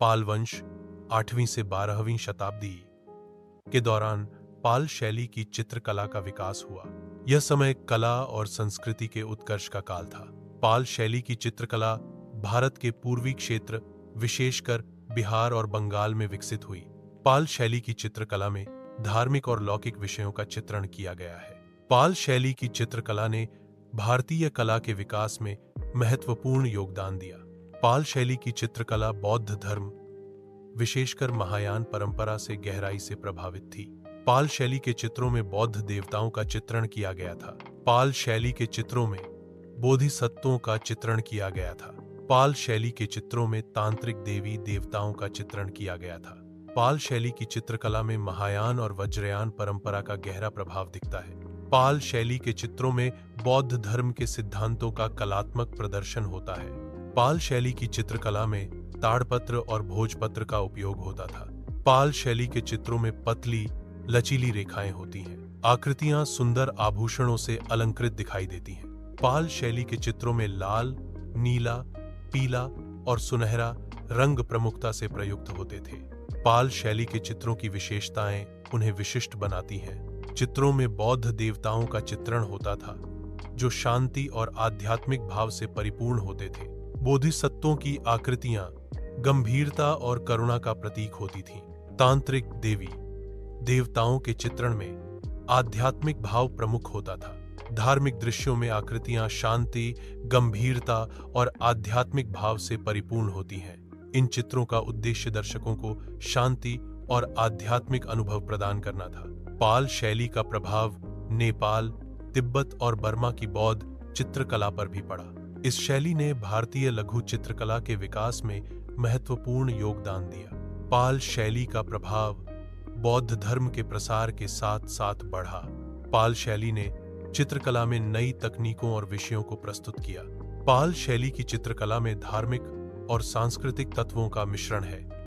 पाल वंश 8वीं से 12वीं शताब्दी के दौरान पाल शैली की चित्रकला का विकास हुआ। यह समय कला और संस्कृति के उत्कर्ष का काल था। पाल शैली की चित्रकला भारत के पूर्वी क्षेत्र, विशेषकर बिहार और बंगाल में विकसित हुई। पाल शैली की चित्रकला में धार्मिक और लौकिक विषयों का चित्रण किया गया है। पाल शैली की चित्रकला ने भारतीय कला के विकास में महत्वपूर्ण योगदान दिया। पाल शैली की चित्रकला बौद्ध धर्म, विशेषकर महायान परंपरा से गहराई से प्रभावित थी। पाल शैली के चित्रों में बौद्ध देवताओं का चित्रण किया गया था। पाल शैली के चित्रों में बोधिसत्वों का चित्रण किया गया था। पाल शैली के चित्रों में तांत्रिक देवी देवताओं का चित्रण किया गया था। पाल शैली की चित्रकला में महायान और वज्रयान परंपरा का गहरा प्रभाव दिखता है। पाल शैली के चित्रों में बौद्ध धर्म के सिद्धांतों का कलात्मक प्रदर्शन होता है। पाल शैली की चित्रकला में ताड़पत्र और भोजपत्र का उपयोग होता था। पाल शैली के चित्रों में पतली, लचीली रेखाएं होती हैं। आकृतियां सुंदर आभूषणों से अलंकृत दिखाई देती हैं। पाल शैली के चित्रों में लाल, नीला, पीला और सुनहरा रंग प्रमुखता से प्रयुक्त होते थे। पाल शैली के चित्रों की विशेषताएं उन्हें विशिष्ट बनाती हैं। चित्रों में बौद्ध देवताओं का चित्रण होता था, जो शांति और आध्यात्मिक भाव से परिपूर्ण होते थे। बोधिसत्वों की आकृतियां गंभीरता और करुणा का प्रतीक होती थीं। तांत्रिक देवी देवताओं के चित्रण में आध्यात्मिक भाव प्रमुख होता था। धार्मिक दृश्यों में आकृतियां शांति, गंभीरता और आध्यात्मिक भाव से परिपूर्ण होती हैं। इन चित्रों का उद्देश्य दर्शकों को शांति और आध्यात्मिक अनुभव प्रदान करना था। पाल शैली का प्रभाव नेपाल, तिब्बत और बर्मा की बौद्ध चित्रकला पर भी पड़ा। इस शैली ने भारतीय लघु चित्रकला के विकास में महत्वपूर्ण योगदान दिया। पाल शैली का प्रभाव बौद्ध धर्म के प्रसार के साथ साथ बढ़ा। पाल शैली ने चित्रकला में नई तकनीकों और विषयों को प्रस्तुत किया। पाल शैली की चित्रकला में धार्मिक और सांस्कृतिक तत्वों का मिश्रण है।